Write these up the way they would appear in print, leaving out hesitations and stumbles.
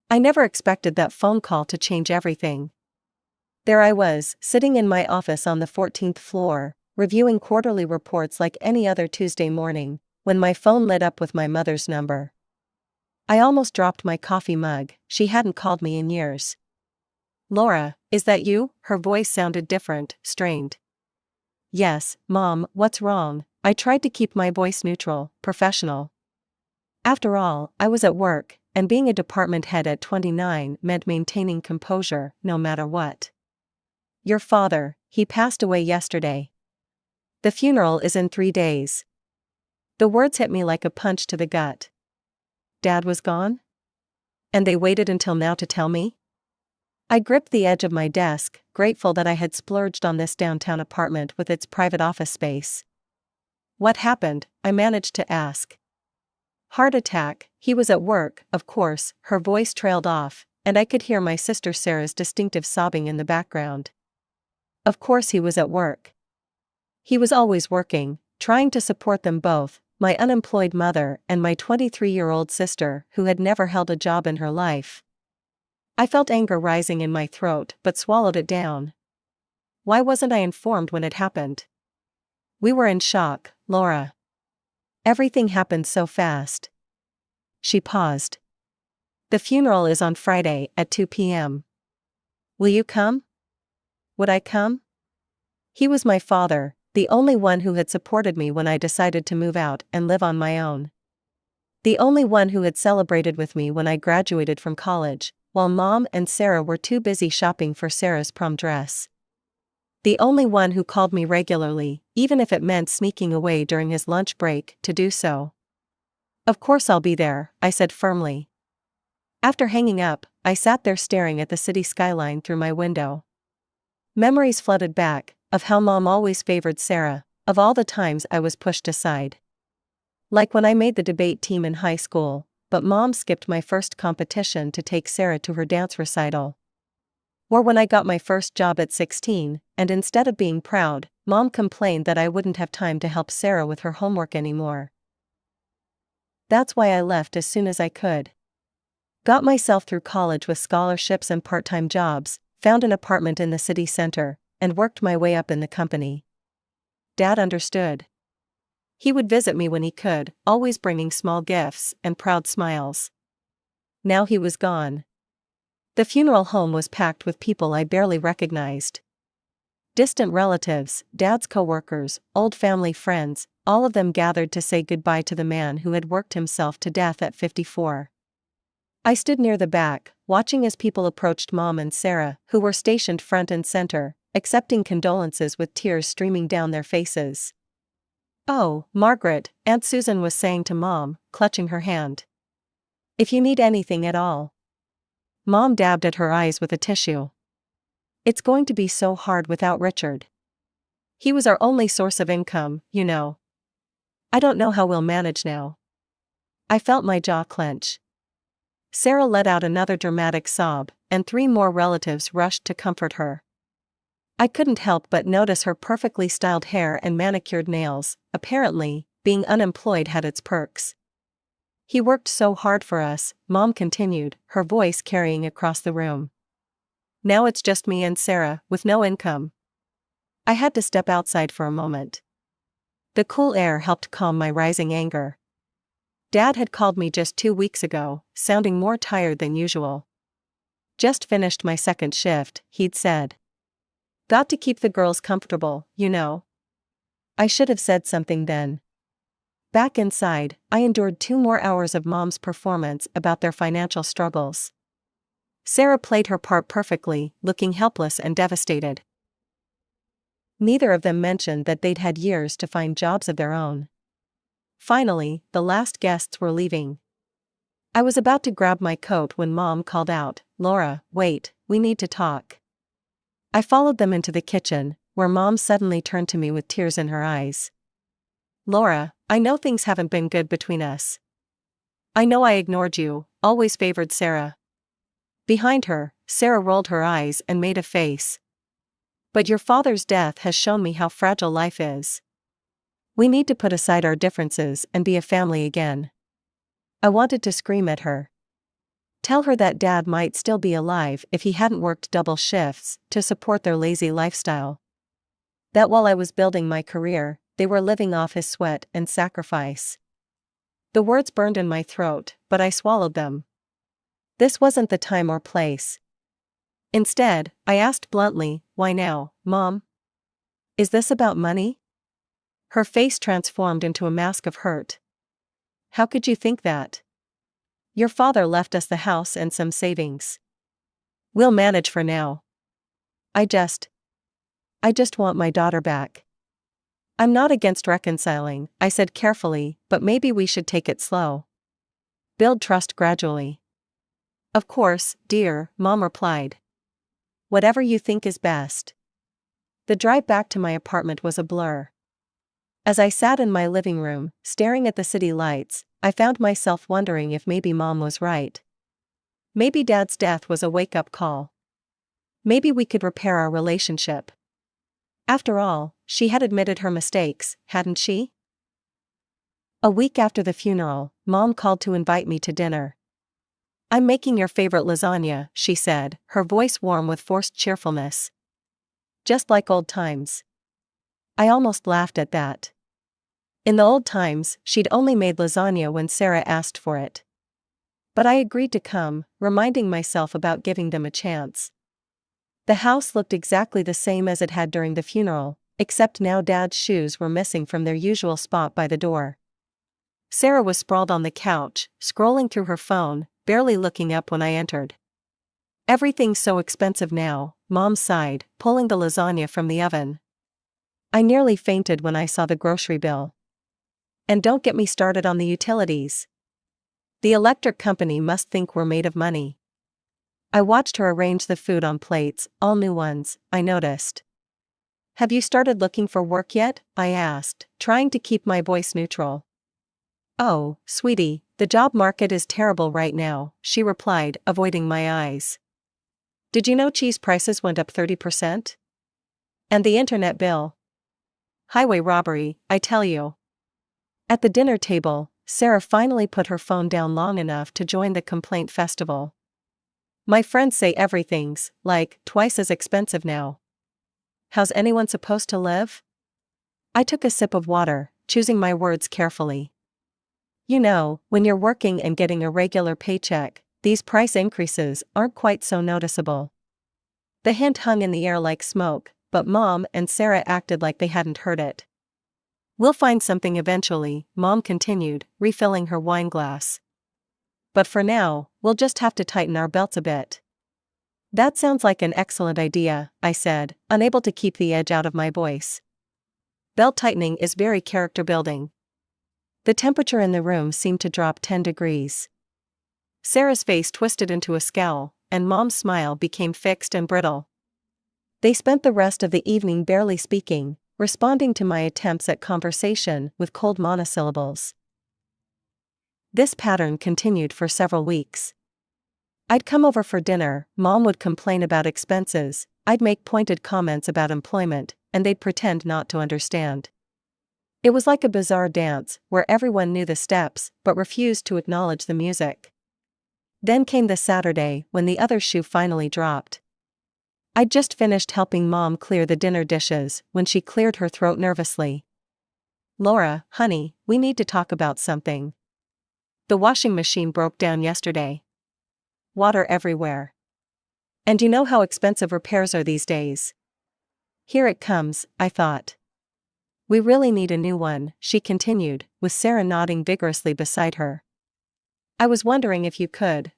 I never expected that phone call to change everything. There I was, sitting in my office on the 14th floor, reviewing quarterly reports like any other Tuesday morning, when my phone lit up with my mother's number. I almost dropped my coffee mug. She hadn't called me in years. "Laura, is that you?" Her voice sounded different, strained. "Yes, Mom, what's wrong?" I tried to keep my voice neutral, professional. After all, I was at work, and being a department head at 29 meant maintaining composure, no matter what. "Your father, he passed away yesterday. The funeral is in 3 days." The words hit me like a punch to the gut. Dad was gone? And they waited until now to tell me? I gripped the edge of my desk, grateful that I had splurged on this downtown apartment with its private office space. "What happened?" I managed to ask. "Heart attack." He was at work, of course. Her voice trailed off, and I could hear my sister Sarah's distinctive sobbing in the background. Of course he was at work. He was always working, trying to support them both, my unemployed mother and my 23-year-old sister who had never held a job in her life. I felt anger rising in my throat but swallowed it down. Why wasn't I informed when it happened? We were in shock, Laura. Everything happened so fast. She paused. "The funeral is on Friday at 2 p.m. Will you come?" Would I come? He was my father, the only one who had supported me when I decided to move out and live on my own. The only one who had celebrated with me when I graduated from college, while Mom and Sarah were too busy shopping for Sarah's prom dress. The only one who called me regularly, even if it meant sneaking away during his lunch break to do so. "Of course I'll be there," I said firmly. After hanging up, I sat there staring at the city skyline through my window. Memories flooded back, of how Mom always favored Sarah, of all the times I was pushed aside. Like when I made the debate team in high school, but Mom skipped my first competition to take Sarah to her dance recital. Or when I got my first job at 16, and instead of being proud, Mom complained that I wouldn't have time to help Sarah with her homework anymore. That's why I left as soon as I could. Got myself through college with scholarships and part-time jobs, found an apartment in the city center, and worked my way up in the company. Dad understood. He would visit me when he could, always bringing small gifts and proud smiles. Now he was gone. The funeral home was packed with people I barely recognized. Distant relatives, Dad's coworkers, old family friends, all of them gathered to say goodbye to the man who had worked himself to death at 54. I stood near the back, watching as people approached Mom and Sarah, who were stationed front and center, accepting condolences with tears streaming down their faces. "Oh, Margaret," Aunt Susan was saying to Mom, clutching her hand. "If you need anything at all." Mom dabbed at her eyes with a tissue. "It's going to be so hard without Richard. He was our only source of income, you know. I don't know how we'll manage now." I felt my jaw clench. Sarah let out another dramatic sob, and 3 more relatives rushed to comfort her. I couldn't help but notice her perfectly styled hair and manicured nails. Apparently, being unemployed had its perks. "He worked so hard for us," Mom continued, her voice carrying across the room. "Now it's just me and Sarah, with no income." I had to step outside for a moment. The cool air helped calm my rising anger. Dad had called me just 2 weeks ago, sounding more tired than usual. "Just finished my second shift," he'd said. "Got to keep the girls comfortable, you know." I should have said something then. Back inside, I endured 2 more hours of Mom's performance about their financial struggles. Sarah played her part perfectly, looking helpless and devastated. Neither of them mentioned that they'd had years to find jobs of their own. Finally, the last guests were leaving. I was about to grab my coat when Mom called out, "Laura, wait, we need to talk." I followed them into the kitchen, where Mom suddenly turned to me with tears in her eyes. "Laura, I know things haven't been good between us. I know I ignored you, always favored Sarah." Behind her, Sarah rolled her eyes and made a face. "But your father's death has shown me how fragile life is. We need to put aside our differences and be a family again." I wanted to scream at her. Tell her that Dad might still be alive if he hadn't worked double shifts to support their lazy lifestyle. That while I was building my career, they were living off his sweat and sacrifice. The words burned in my throat, but I swallowed them. This wasn't the time or place. Instead, I asked bluntly, "Why now, Mom? Is this about money?" Her face transformed into a mask of hurt. "How could you think that? Your father left us the house and some savings. We'll manage for now. I just want my daughter back." "I'm not against reconciling," I said carefully, "but maybe we should take it slow. Build trust gradually." "Of course, dear," Mom replied. "Whatever you think is best." The drive back to my apartment was a blur. As I sat in my living room, staring at the city lights, I found myself wondering if maybe Mom was right. Maybe Dad's death was a wake-up call. Maybe we could repair our relationship. After all, she had admitted her mistakes, hadn't she? A week after the funeral, Mom called to invite me to dinner. "I'm making your favorite lasagna," she said, her voice warm with forced cheerfulness. "Just like old times." I almost laughed at that. In the old times, she'd only made lasagna when Sarah asked for it. But I agreed to come, reminding myself about giving them a chance. The house looked exactly the same as it had during the funeral, except now Dad's shoes were missing from their usual spot by the door. Sarah was sprawled on the couch, scrolling through her phone, barely looking up when I entered. "Everything's so expensive now," Mom sighed, pulling the lasagna from the oven. I nearly fainted when I saw the grocery bill. And don't get me started on the utilities. The electric company must think we're made of money. I watched her arrange the food on plates, all new ones, I noticed. "Have you started looking for work yet?" I asked, trying to keep my voice neutral. "Oh, sweetie, the job market is terrible right now," she replied, avoiding my eyes. "Did you know cheese prices went up 30%? And the internet bill? Highway robbery, I tell you." At the dinner table, Sarah finally put her phone down long enough to join the complaint festival. "My friends say everything's, like, twice as expensive now. How's anyone supposed to live?" I took a sip of water, choosing my words carefully. "You know, when you're working and getting a regular paycheck, these price increases aren't quite so noticeable." The hint hung in the air like smoke, but Mom and Sarah acted like they hadn't heard it. "We'll find something eventually," Mom continued, refilling her wine glass. "But for now, we'll just have to tighten our belts a bit." "That sounds like an excellent idea," I said, unable to keep the edge out of my voice. "Belt tightening is very character building." The temperature in the room seemed to drop 10 degrees. Sarah's face twisted into a scowl, and Mom's smile became fixed and brittle. They spent the rest of the evening barely speaking, responding to my attempts at conversation with cold monosyllables. This pattern continued for several weeks. I'd come over for dinner, Mom would complain about expenses, I'd make pointed comments about employment, and they'd pretend not to understand. It was like a bizarre dance, where everyone knew the steps, but refused to acknowledge the music. Then came the Saturday, when the other shoe finally dropped. I'd just finished helping Mom clear the dinner dishes, when she cleared her throat nervously. "Laura, honey, we need to talk about something. The washing machine broke down yesterday. Water everywhere. And you know how expensive repairs are these days." Here it comes, I thought. "We really need a new one," she continued, with Sarah nodding vigorously beside her. "I was wondering if you could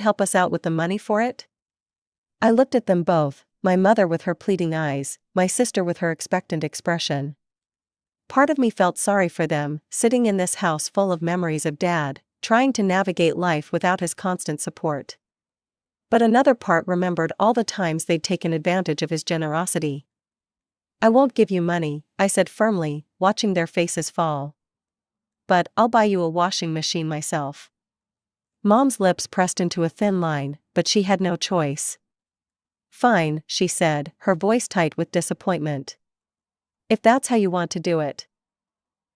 help us out with the money for it?" I looked at them both, my mother with her pleading eyes, my sister with her expectant expression. Part of me felt sorry for them, sitting in this house full of memories of Dad, trying to navigate life without his constant support. But another part remembered all the times they'd taken advantage of his generosity. "I won't give you money," I said firmly, watching their faces fall. "But I'll buy you a washing machine myself." Mom's lips pressed into a thin line, but she had no choice. "Fine," she said, her voice tight with disappointment. "If that's how you want to do it."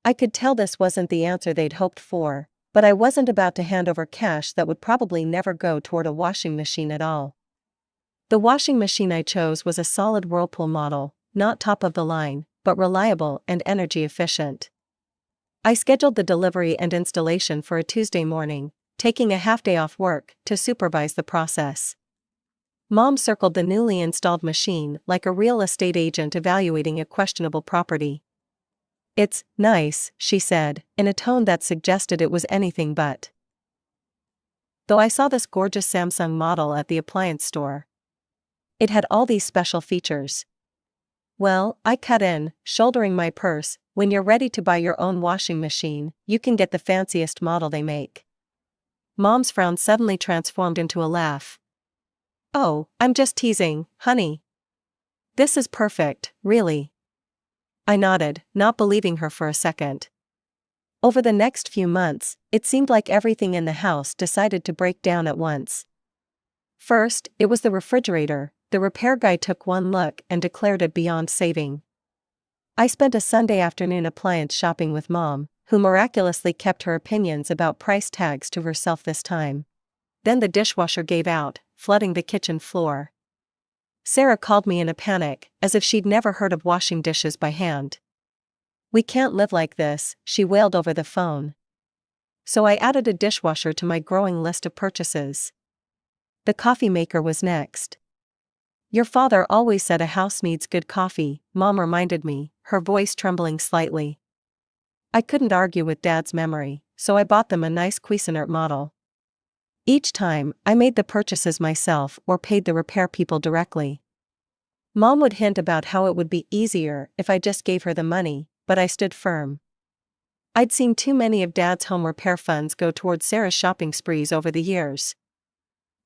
I could tell this wasn't the answer they'd hoped for, But I wasn't about to hand over cash that would probably never go toward a washing machine at all. The washing machine I chose was a solid Whirlpool model, not top of the line, but reliable and energy efficient. I scheduled the delivery and installation for a Tuesday morning, taking a half-day off work to supervise the process. Mom circled the newly installed machine like a real estate agent evaluating a questionable property. "It's nice," she said, in a tone that suggested it was anything but. Though I saw this gorgeous Samsung model at the appliance store. It had all these special features. Well, I cut in, shouldering my purse, "When you're ready to buy your own washing machine, you can get the fanciest model they make." Mom's frown suddenly transformed into a laugh. "Oh, I'm just teasing, honey. This is perfect, really." I nodded, not believing her for a second. Over the next few months, it seemed like everything in the house decided to break down at once. First, it was the refrigerator. The repair guy took one look and declared it beyond saving. I spent a Sunday afternoon appliance shopping with Mom, who miraculously kept her opinions about price tags to herself this time. Then the dishwasher gave out, flooding the kitchen floor. Sarah called me in a panic, as if she'd never heard of washing dishes by hand. "We can't live like this," she wailed over the phone. So I added a dishwasher to my growing list of purchases. The coffee maker was next. "Your father always said a house needs good coffee," Mom reminded me, her voice trembling slightly. I couldn't argue with Dad's memory, so I bought them a nice Cuisinart model. Each time, I made the purchases myself or paid the repair people directly. Mom would hint about how it would be easier if I just gave her the money, but I stood firm. I'd seen too many of Dad's home repair funds go toward Sarah's shopping sprees over the years.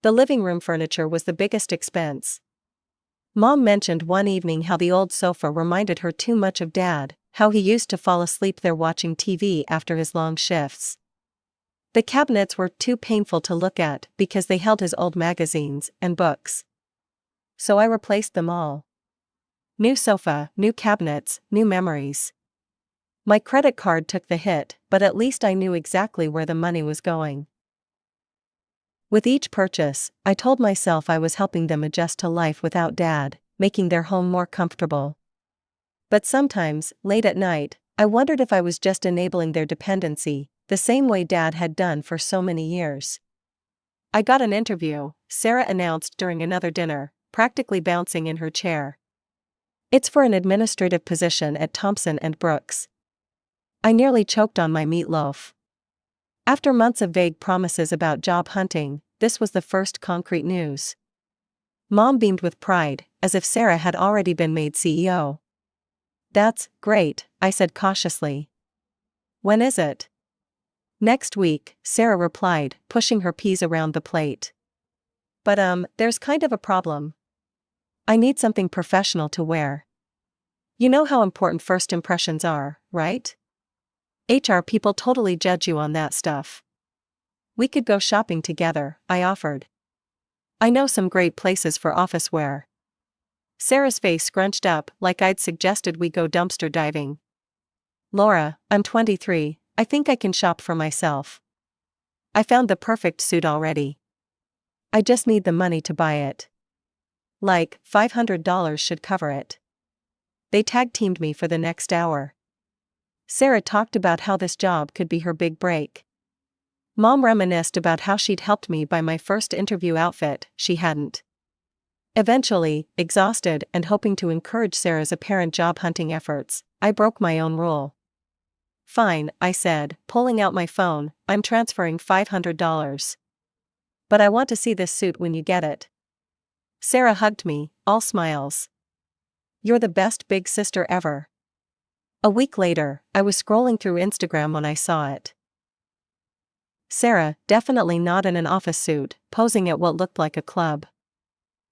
The living room furniture was the biggest expense. Mom mentioned one evening how the old sofa reminded her too much of Dad, how he used to fall asleep there watching TV after his long shifts. The cabinets were too painful to look at because they held his old magazines and books. So I replaced them all. New sofa, new cabinets, new memories. My credit card took the hit, but at least I knew exactly where the money was going. With each purchase, I told myself I was helping them adjust to life without Dad, making their home more comfortable. But sometimes, late at night, I wondered if I was just enabling their dependency, the same way Dad had done for so many years. "I got an interview," Sarah announced during another dinner, practically bouncing in her chair. "It's for an administrative position at Thompson & Brooks." I nearly choked on my meatloaf. After months of vague promises about job hunting, this was the first concrete news. Mom beamed with pride, as if Sarah had already been made CEO. "That's great," I said cautiously. "When is it?" "Next week," Sarah replied, pushing her peas around the plate. "But there's kind of a problem. I need something professional to wear. You know how important first impressions are, right? HR people totally judge you on that stuff." "We could go shopping together," I offered. "I know some great places for office wear." Sarah's face scrunched up like I'd suggested we go dumpster diving. "Laura, I'm 23, I think I can shop for myself. I found the perfect suit already. I just need the money to buy it. Like, $500 should cover it." They tag-teamed me for the next hour. Sarah talked about how this job could be her big break. Mom reminisced about how she'd helped me buy my first interview outfit she hadn't. Eventually, exhausted and hoping to encourage Sarah's apparent job hunting efforts, I broke my own rule. "Fine," I said, pulling out my phone, "I'm transferring $500. But I want to see this suit when you get it." Sarah hugged me, all smiles. "You're the best big sister ever." A week later, I was scrolling through Instagram when I saw it. Sarah, definitely not in an office suit, posing at what looked like a club.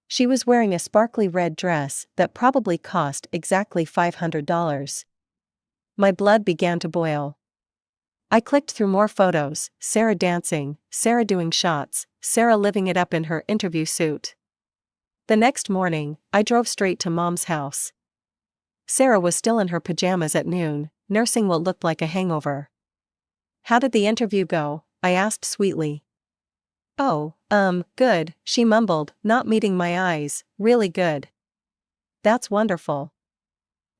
She was wearing a sparkly red dress that probably cost exactly $500. My blood began to boil. I clicked through more photos, Sarah dancing, Sarah doing shots, Sarah living it up in her interview suit. The next morning, I drove straight to Mom's house. Sarah was still in her pajamas at noon, nursing what looked like a hangover. How did the interview go? I asked sweetly. Oh, good, she mumbled, not meeting my eyes. Really good. That's wonderful.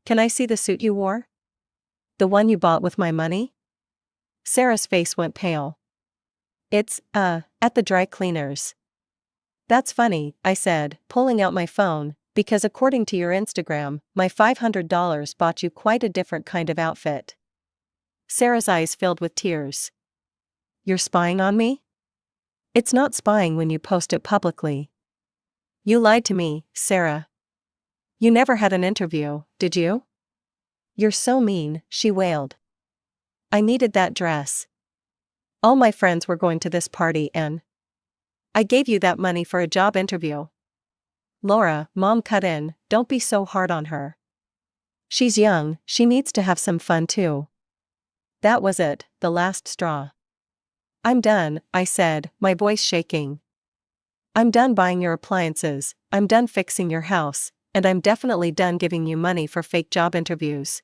Can I see the suit you wore? The one you bought with my money? Sarah's face went pale. It's, at the dry cleaners. That's funny, I said, pulling out my phone, because according to your Instagram, my $500 bought you quite a different kind of outfit. Sarah's eyes filled with tears. You're spying on me? It's not spying when you post it publicly. You lied to me, Sarah. You never had an interview, did you? You're so mean, she wailed. I needed that dress. All my friends were going to this party and I gave you that money for a job interview. Laura, Mom cut in, don't be so hard on her. She's young, she needs to have some fun too. That was it, the last straw. I'm done, I said, my voice shaking. I'm done buying your appliances, I'm done fixing your house, and I'm definitely done giving you money for fake job interviews.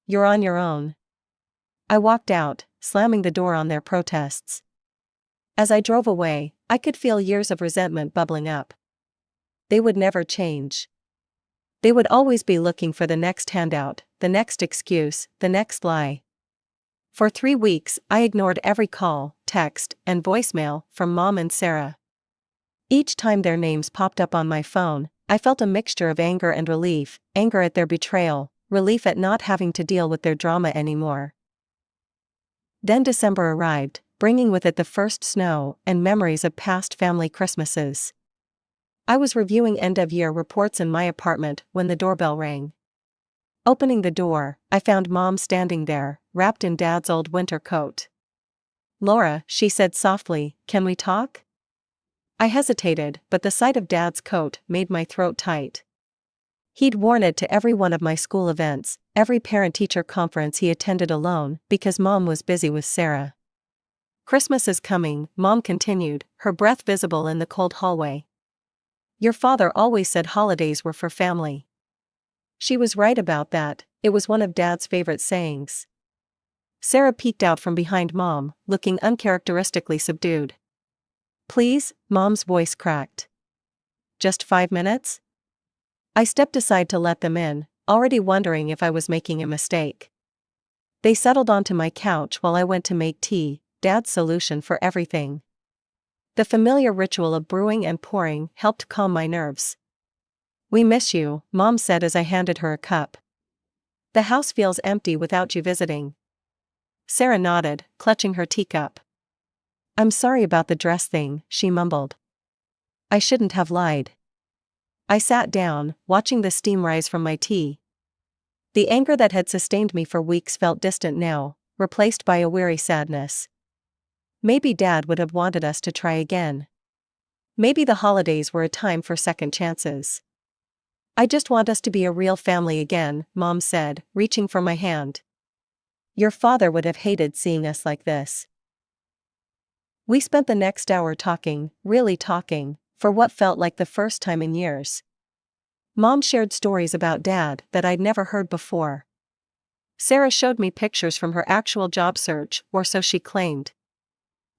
You're on your own. I walked out, slamming the door on their protests. As I drove away, I could feel years of resentment bubbling up. They would never change. They would always be looking for the next handout, the next excuse, the next lie. For 3 weeks, I ignored every call, text, and voicemail from Mom and Sarah. Each time their names popped up on my phone, I felt a mixture of anger and relief, anger at their betrayal, relief at not having to deal with their drama anymore. Then December arrived, bringing with it the first snow and memories of past family Christmases. I was reviewing end-of-year reports in my apartment when the doorbell rang. Opening the door, I found Mom standing there, wrapped in Dad's old winter coat. Laura, she said softly, can we talk? I hesitated, but the sight of Dad's coat made my throat tight. He'd worn it to every one of my school events, every parent-teacher conference he attended alone, because Mom was busy with Sarah. Christmas is coming, Mom continued, her breath visible in the cold hallway. Your father always said holidays were for family. She was right about that, it was one of Dad's favorite sayings. Sarah peeked out from behind Mom, looking uncharacteristically subdued. Please, Mom's voice cracked. Just 5 minutes? I stepped aside to let them in, already wondering if I was making a mistake. They settled onto my couch while I went to make tea, Dad's solution for everything. The familiar ritual of brewing and pouring helped calm my nerves. We miss you, Mom said as I handed her a cup. The house feels empty without you visiting. Sarah nodded, clutching her teacup. I'm sorry about the dress thing, she mumbled. I shouldn't have lied. I sat down, watching the steam rise from my tea. The anger that had sustained me for weeks felt distant now, replaced by a weary sadness. Maybe Dad would have wanted us to try again. Maybe the holidays were a time for second chances. I just want us to be a real family again, Mom said, reaching for my hand. Your father would have hated seeing us like this. We spent the next hour talking, really talking, for what felt like the first time in years. Mom shared stories about Dad that I'd never heard before. Sarah showed me pictures from her actual job search, or so she claimed.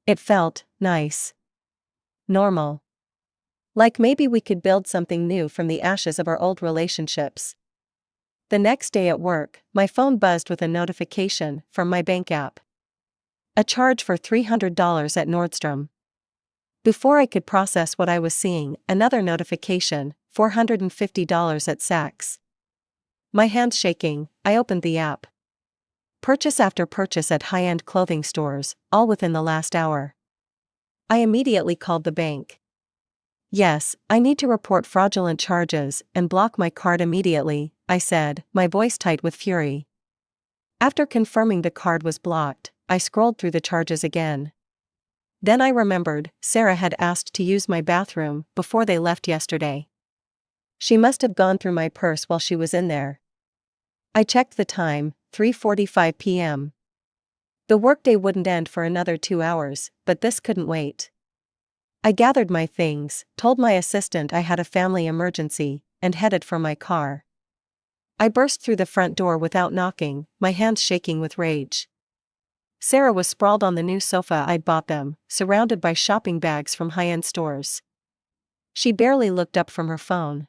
It felt nice. Normal. Like maybe we could build something new from the ashes of our old relationships. The next day at work, my phone buzzed with a notification from my bank app. A charge for $300 at Nordstrom. Before I could process what I was seeing, another notification, $450 at Saks. My hands shaking, I opened the app. Purchase after purchase at high-end clothing stores, all within the last hour. I immediately called the bank. Yes, I need to report fraudulent charges and block my card immediately, I said, my voice tight with fury. After confirming the card was blocked, I scrolled through the charges again. Then I remembered, Sarah had asked to use my bathroom before they left yesterday. She must have gone through my purse while she was in there. I checked the time, 3:45 p.m. The workday wouldn't end for another 2 hours, but this couldn't wait. I gathered my things, told my assistant I had a family emergency, and headed for my car. I burst through the front door without knocking, my hands shaking with rage. Sarah was sprawled on the new sofa I'd bought them, surrounded by shopping bags from high-end stores. She barely looked up from her phone.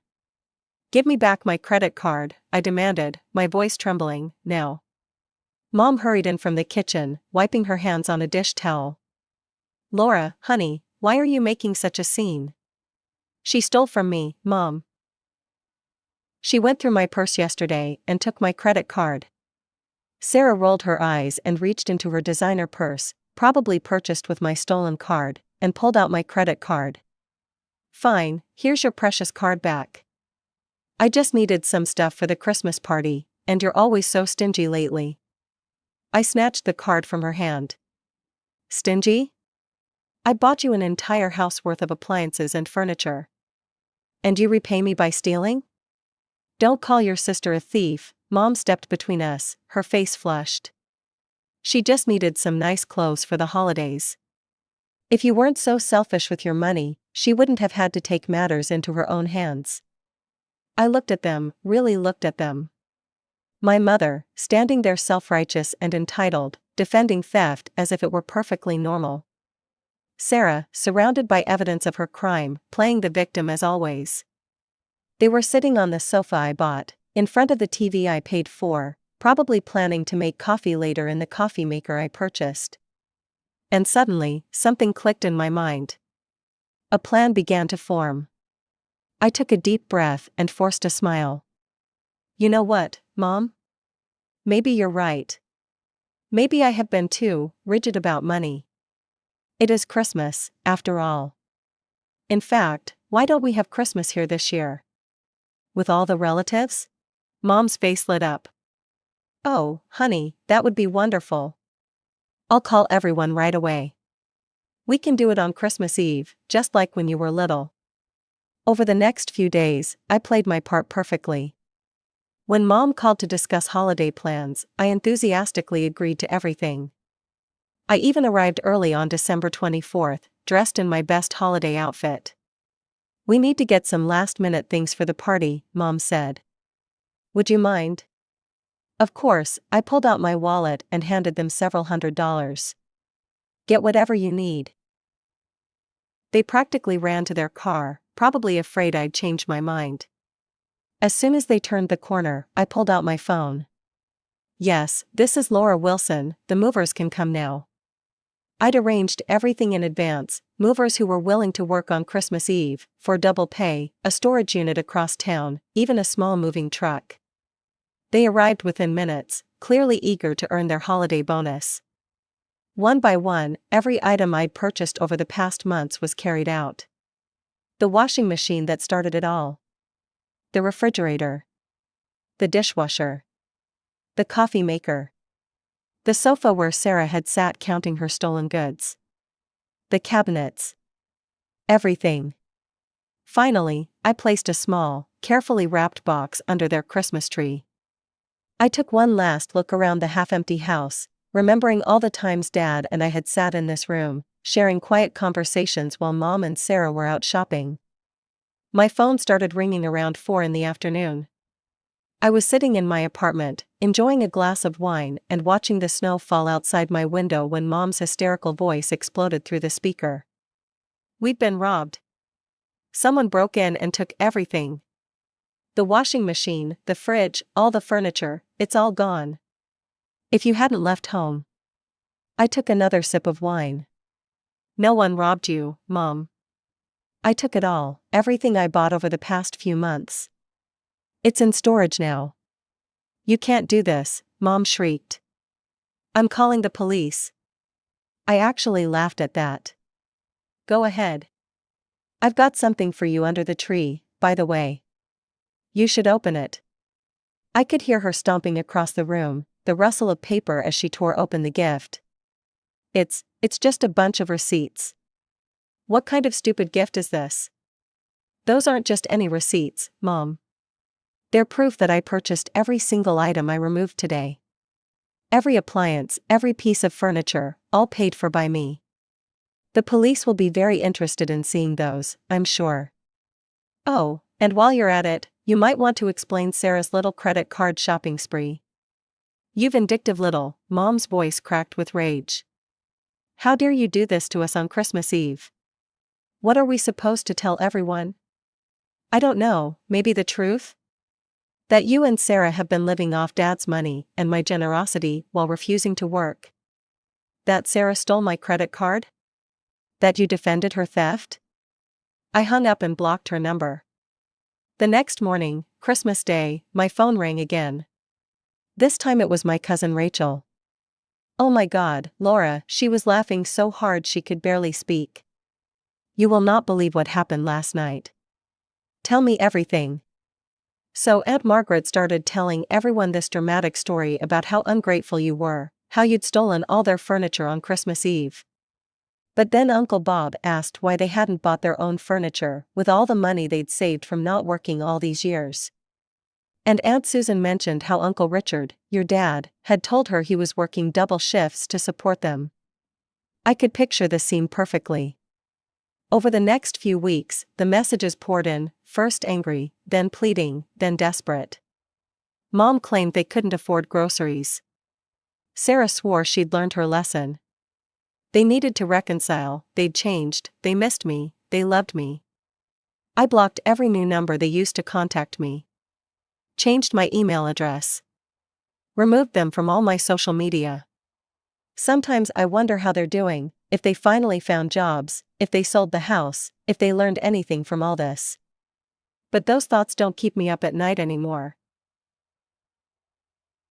"Give me back my credit card," I demanded, my voice trembling. "Now." Mom hurried in from the kitchen, wiping her hands on a dish towel. "Laura, honey, why are you making such a scene?" "She stole from me, Mom. She went through my purse yesterday and took my credit card." Sarah rolled her eyes and reached into her designer purse, probably purchased with my stolen card, and pulled out my credit card. "Fine, here's your precious card back. I just needed some stuff for the Christmas party, and you're always so stingy lately." I snatched the card from her hand. "Stingy? I bought you an entire house worth of appliances and furniture. And you repay me by stealing?" "Don't call your sister a thief." Mom stepped between us, her face flushed. "She just needed some nice clothes for the holidays. If you weren't so selfish with your money, she wouldn't have had to take matters into her own hands." I looked at them, really looked at them. My mother, standing there self-righteous and entitled, defending theft as if it were perfectly normal. Sarah, surrounded by evidence of her crime, playing the victim as always. They were sitting on the sofa I bought, in front of the TV I paid for, probably planning to make coffee later in the coffee maker I purchased. And suddenly, something clicked in my mind. A plan began to form. I took a deep breath and forced a smile. "You know what, Mom? Maybe you're right. Maybe I have been too rigid about money. It is Christmas, after all. In fact, why don't we have Christmas here this year? With all the relatives?" Mom's face lit up. "Oh, honey, that would be wonderful. I'll call everyone right away. We can do it on Christmas Eve, just like when you were little." Over the next few days, I played my part perfectly. When Mom called to discuss holiday plans, I enthusiastically agreed to everything. I even arrived early on December 24th, dressed in my best holiday outfit. "We need to get some last-minute things for the party," Mom said. "Would you mind?" Of course, I pulled out my wallet and handed them several $100s. "Get whatever you need." They practically ran to their car, probably afraid I'd change my mind. As soon as they turned the corner, I pulled out my phone. "Yes, this is Laura Wilson, the movers can come now." I'd arranged everything in advance, movers who were willing to work on Christmas Eve, for double pay, a storage unit across town, even a small moving truck. They arrived within minutes, clearly eager to earn their holiday bonus. One by one, every item I'd purchased over the past months was carried out. The washing machine that started it all. The refrigerator. The dishwasher. The coffee maker. The sofa where Sarah had sat counting her stolen goods. The cabinets. Everything. Finally, I placed a small, carefully wrapped box under their Christmas tree. I took one last look around the half-empty house, remembering all the times Dad and I had sat in this room, sharing quiet conversations while Mom and Sarah were out shopping. My phone started ringing around 4 in the afternoon. I was sitting in my apartment, enjoying a glass of wine and watching the snow fall outside my window when Mom's hysterical voice exploded through the speaker. "We'd been robbed. Someone broke in and took everything. The washing machine, the fridge, all the furniture, it's all gone. If you hadn't left home." I took another sip of wine. "No one robbed you, Mom. I took it all, everything I bought over the past few months. It's in storage now." "You can't do this," Mom shrieked. "I'm calling the police." I actually laughed at that. "Go ahead. I've got something for you under the tree, by the way. You should open it." I could hear her stomping across the room, the rustle of paper as she tore open the gift. It's just a bunch of receipts." "What kind of stupid gift is this?" "Those aren't just any receipts, Mom. They're proof that I purchased every single item I removed today. Every appliance, every piece of furniture, all paid for by me. The police will be very interested in seeing those, I'm sure. Oh, and while you're at it, you might want to explain Sarah's little credit card shopping spree." You vindictive little, Mom's voice cracked with rage. How dare you do this to us on Christmas Eve? What are we supposed to tell everyone? I don't know, maybe the truth? That you and Sarah have been living off Dad's money and my generosity while refusing to work. That Sarah stole my credit card? That you defended her theft? I hung up and blocked her number. The next morning, Christmas Day, my phone rang again. This time it was my cousin Rachel. Oh my God, Laura, she was laughing so hard she could barely speak. You will not believe what happened last night. Tell me everything. So Aunt Margaret started telling everyone this dramatic story about how ungrateful you were, how you'd stolen all their furniture on Christmas Eve. But then Uncle Bob asked why they hadn't bought their own furniture with all the money they'd saved from not working all these years. And Aunt Susan mentioned how Uncle Richard, your dad, had told her he was working double shifts to support them. I could picture the scene perfectly. Over the next few weeks, the messages poured in, first angry, then pleading, then desperate. Mom claimed they couldn't afford groceries. Sarah swore she'd learned her lesson. They needed to reconcile, they'd changed, they missed me, they loved me. I blocked every new number they used to contact me. Changed my email address. Removed them from all my social media. Sometimes I wonder how they're doing, if they finally found jobs, if they sold the house, if they learned anything from all this. But those thoughts don't keep me up at night anymore.